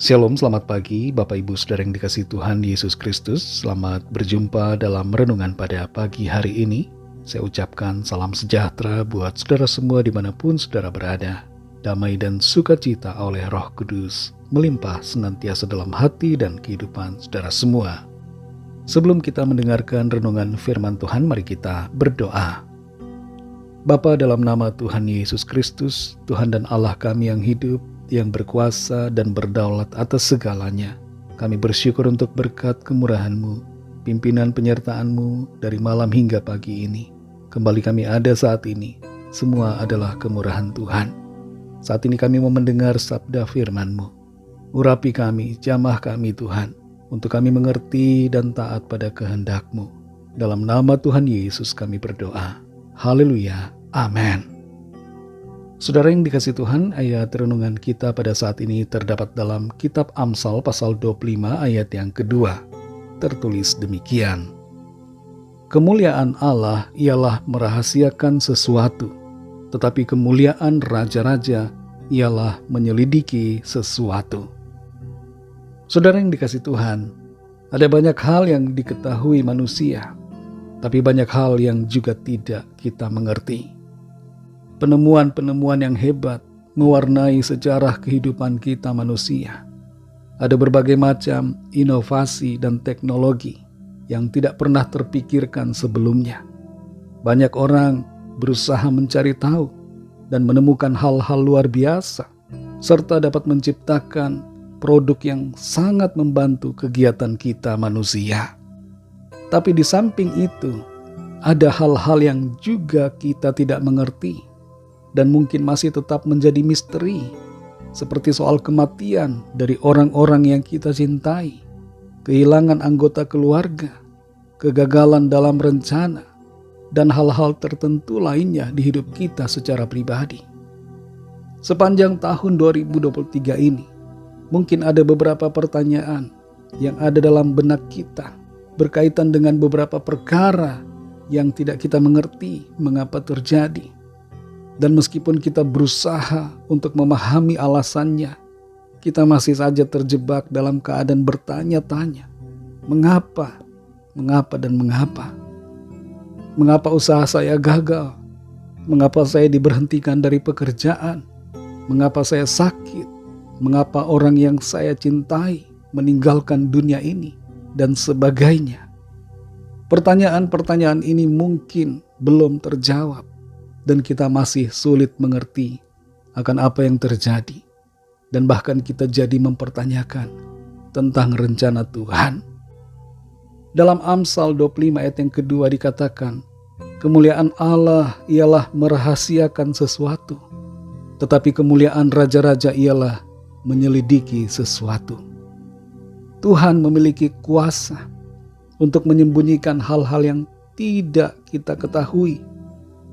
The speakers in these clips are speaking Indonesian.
Shalom, selamat pagi Bapak Ibu Saudara yang dikasihi Tuhan Yesus Kristus. Selamat berjumpa dalam renungan pada pagi hari ini. Saya ucapkan salam sejahtera buat saudara semua dimanapun saudara berada. Damai dan sukacita oleh Roh Kudus melimpah senantiasa dalam hati dan kehidupan saudara semua. Sebelum kita mendengarkan renungan firman Tuhan, mari kita berdoa. Bapa, dalam nama Tuhan Yesus Kristus, Tuhan dan Allah kami yang hidup, yang berkuasa dan berdaulat atas segalanya, kami bersyukur untuk berkat kemurahan-Mu, pimpinan penyertaan-Mu dari malam hingga pagi ini. Kembali kami ada saat ini, semua adalah kemurahan Tuhan. Saat ini kami mau mendengar sabda firman-Mu. Urapi kami, jamah kami Tuhan, untuk kami mengerti dan taat pada kehendak-Mu. Dalam nama Tuhan Yesus kami berdoa. Haleluya, amin. Saudara yang dikasihi Tuhan, ayat renungan kita pada saat ini terdapat dalam kitab Amsal pasal 25 ayat yang kedua. Tertulis demikian. Kemuliaan Allah ialah merahasiakan sesuatu, tetapi kemuliaan raja-raja ialah menyelidiki sesuatu. Saudara yang dikasihi Tuhan, ada banyak hal yang diketahui manusia, tapi banyak hal yang juga tidak kita mengerti. Penemuan-penemuan yang hebat mewarnai sejarah kehidupan kita manusia. Ada berbagai macam inovasi dan teknologi yang tidak pernah terpikirkan sebelumnya. Banyak orang berusaha mencari tahu dan menemukan hal-hal luar biasa, serta dapat menciptakan produk yang sangat membantu kegiatan kita manusia. Tapi di samping itu, ada hal-hal yang juga kita tidak mengerti dan mungkin masih tetap menjadi misteri, seperti soal kematian dari orang-orang yang kita cintai, kehilangan anggota keluarga, kegagalan dalam rencana, dan hal-hal tertentu lainnya di hidup kita secara pribadi. Sepanjang tahun 2023 ini, mungkin ada beberapa pertanyaan yang ada dalam benak kita berkaitan dengan beberapa perkara yang tidak kita mengerti mengapa terjadi. Dan meskipun kita berusaha untuk memahami alasannya, kita masih saja terjebak dalam keadaan bertanya-tanya. Mengapa? Mengapa dan mengapa? Mengapa usaha saya gagal? Mengapa saya diberhentikan dari pekerjaan? Mengapa saya sakit? Mengapa orang yang saya cintai meninggalkan dunia ini? Dan sebagainya. Pertanyaan-pertanyaan ini mungkin belum terjawab. Dan kita masih sulit mengerti akan apa yang terjadi. Dan bahkan kita jadi mempertanyakan tentang rencana Tuhan. Dalam Amsal 25 ayat yang kedua dikatakan, kemuliaan Allah ialah merahasiakan sesuatu, tetapi kemuliaan raja-raja ialah menyelidiki sesuatu. Tuhan memiliki kuasa untuk menyembunyikan hal-hal yang tidak kita ketahui.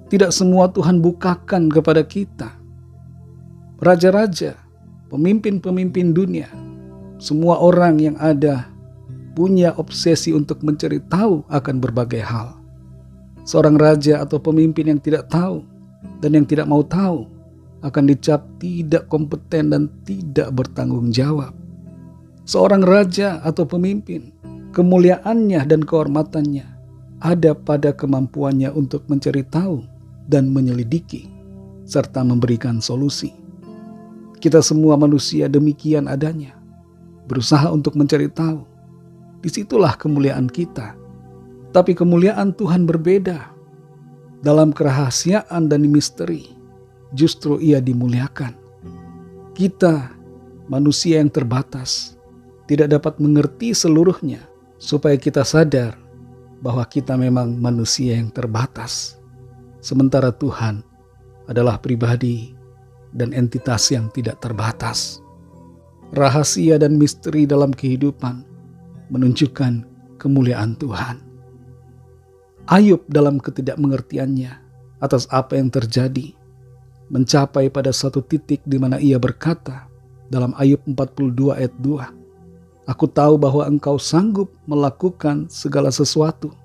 Tidak semua Tuhan bukakan kepada kita. Raja-raja, pemimpin-pemimpin dunia, semua orang yang ada punya obsesi untuk mencari tahu akan berbagai hal. Seorang raja atau pemimpin yang tidak tahu dan yang tidak mau tahu akan dicap tidak kompeten dan tidak bertanggung jawab. Seorang raja atau pemimpin, kemuliaannya dan kehormatannya ada pada kemampuannya untuk mencari tahu dan menyelidiki, serta memberikan solusi. Kita semua manusia demikian adanya, berusaha untuk mencari tahu. Disitulah kemuliaan kita. Tapi kemuliaan Tuhan berbeda. Dalam kerahasiaan dan misteri, justru Ia dimuliakan. Kita, manusia yang terbatas, tidak dapat mengerti seluruhnya, supaya kita sadar bahwa kita memang manusia yang terbatas. Sementara Tuhan adalah pribadi dan entitas yang tidak terbatas. Rahasia dan misteri dalam kehidupan menunjukkan kemuliaan Tuhan. Ayub dalam ketidakmengertiannya atas apa yang terjadi, mencapai pada satu titik di mana ia berkata dalam Ayub 42 ayat 2, aku tahu bahwa engkau sanggup melakukan segala sesuatu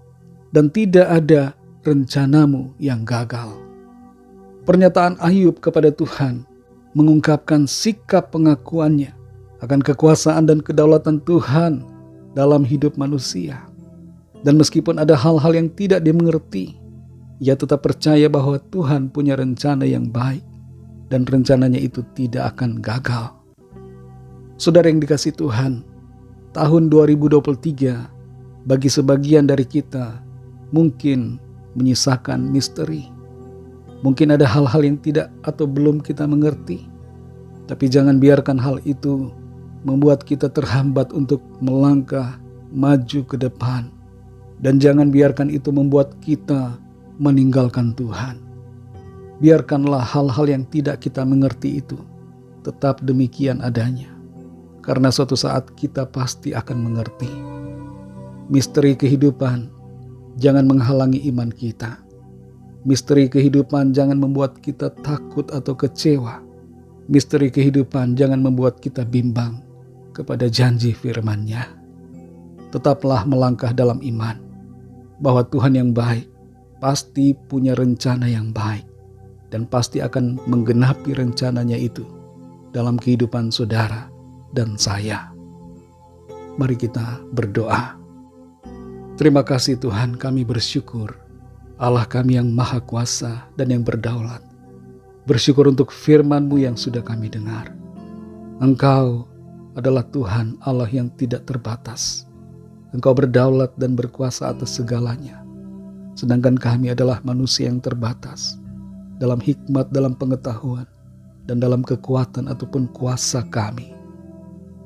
dan tidak ada rencanamu yang gagal. Pernyataan Ayub kepada Tuhan mengungkapkan sikap pengakuannya akan kekuasaan dan kedaulatan Tuhan dalam hidup manusia. Dan meskipun ada hal-hal yang tidak dimengerti, ia tetap percaya bahwa Tuhan punya rencana yang baik dan rencananya itu tidak akan gagal. Saudara yang dikasihi Tuhan, tahun 2023 bagi sebagian dari kita mungkin menyisakan misteri. Mungkin ada hal-hal yang tidak atau belum kita mengerti. Tapi jangan biarkan hal itu membuat kita terhambat untuk melangkah maju ke depan. Dan jangan biarkan itu membuat kita meninggalkan Tuhan. Biarkanlah hal-hal yang tidak kita mengerti itu tetap demikian adanya. Karena suatu saat kita pasti akan mengerti. Misteri kehidupan jangan menghalangi iman kita. Misteri kehidupan jangan membuat kita takut atau kecewa. Misteri kehidupan jangan membuat kita bimbang kepada janji firman-Nya. Tetaplah melangkah dalam iman bahwa Tuhan yang baik pasti punya rencana yang baik dan pasti akan menggenapi rencananya itu dalam kehidupan saudara dan saya. Mari kita berdoa. Terima kasih Tuhan, kami bersyukur Allah kami yang maha kuasa dan yang berdaulat. Bersyukur untuk firman-Mu yang sudah kami dengar. Engkau adalah Tuhan Allah yang tidak terbatas. Engkau berdaulat dan berkuasa atas segalanya. Sedangkan kami adalah manusia yang terbatas. Dalam hikmat, dalam pengetahuan, dan dalam kekuatan ataupun kuasa kami.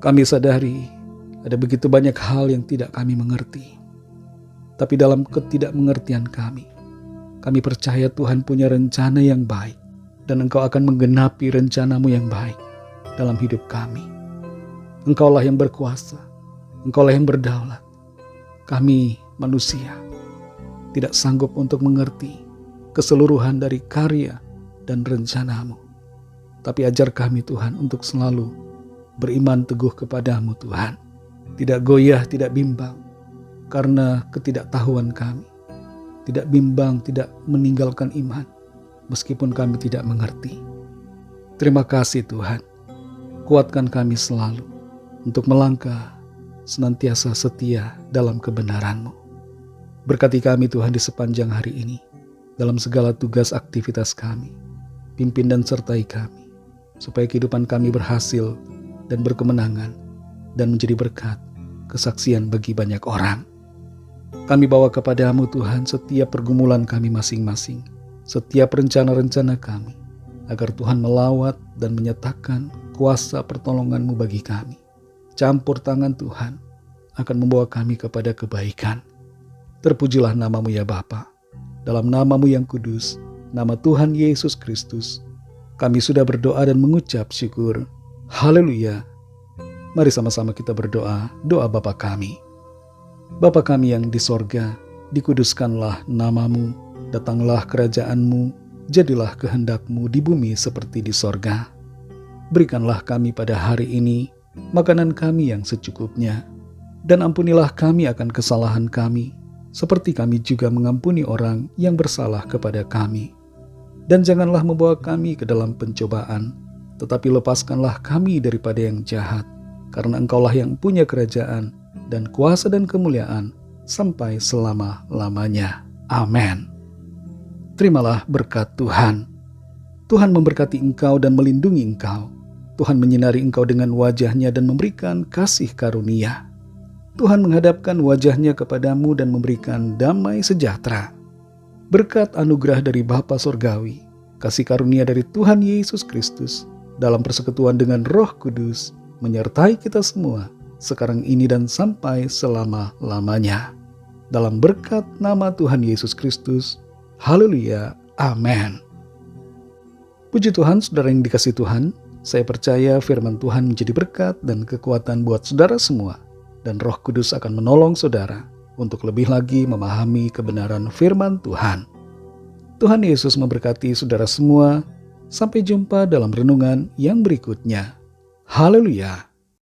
Kami sadari ada begitu banyak hal yang tidak kami mengerti. Tapi dalam ketidakmengertian kami percaya Tuhan punya rencana yang baik. Dan Engkau akan menggenapi rencana-Mu yang baik dalam hidup kami. Engkaulah yang berkuasa. Engkaulah yang berdaulat. Kami manusia tidak sanggup untuk mengerti keseluruhan dari karya dan rencana-Mu. Tapi ajar kami Tuhan untuk selalu beriman teguh kepadamu Tuhan. Tidak goyah, tidak bimbang karena ketidaktahuan kami. Tidak bimbang, tidak meninggalkan iman meskipun kami tidak mengerti. Terima kasih Tuhan. Kuatkan kami selalu untuk melangkah senantiasa setia dalam kebenaran-Mu. Berkati kami Tuhan di sepanjang hari ini, dalam segala tugas aktivitas kami. Pimpin dan sertai kami, supaya kehidupan kami berhasil dan berkemenangan, dan menjadi berkat, kesaksian bagi banyak orang. Kami bawa kepadamu Tuhan setiap pergumulan kami masing-masing, setiap rencana-rencana kami, agar Tuhan melawat dan menyatakan kuasa pertolongan-Mu bagi kami. Campur tangan Tuhan akan membawa kami kepada kebaikan. Terpujilah nama-Mu ya Bapa. Dalam nama-Mu yang kudus, nama Tuhan Yesus Kristus, kami sudah berdoa dan mengucap syukur. Haleluya. Mari sama-sama kita berdoa, doa Bapa kami. Bapa kami yang di sorga, dikuduskanlah nama-Mu, datanglah kerajaan-Mu, jadilah kehendak-Mu di bumi seperti di sorga. Berikanlah kami pada hari ini makanan kami yang secukupnya, dan ampunilah kami akan kesalahan kami, seperti kami juga mengampuni orang yang bersalah kepada kami. Dan janganlah membawa kami ke dalam pencobaan, tetapi lepaskanlah kami daripada yang jahat, karena Engkaulah yang punya kerajaan, dan kuasa dan kemuliaan, sampai selama-lamanya. Amin. Terimalah berkat Tuhan. Tuhan memberkati engkau dan melindungi engkau. Tuhan menyinari engkau dengan wajah-Nya dan memberikan kasih karunia. Tuhan menghadapkan wajah-Nya kepadamu dan memberikan damai sejahtera. Berkat anugerah dari Bapa Sorgawi, kasih karunia dari Tuhan Yesus Kristus, dalam persekutuan dengan Roh Kudus, menyertai kita semua, sekarang ini dan sampai selama-lamanya. Dalam berkat nama Tuhan Yesus Kristus. Haleluya. Amin. Puji Tuhan, saudara yang dikasihi Tuhan. Saya percaya firman Tuhan menjadi berkat dan kekuatan buat saudara semua. Dan Roh Kudus akan menolong saudara untuk lebih lagi memahami kebenaran firman Tuhan. Tuhan Yesus memberkati saudara semua. Sampai jumpa dalam renungan yang berikutnya. Haleluya.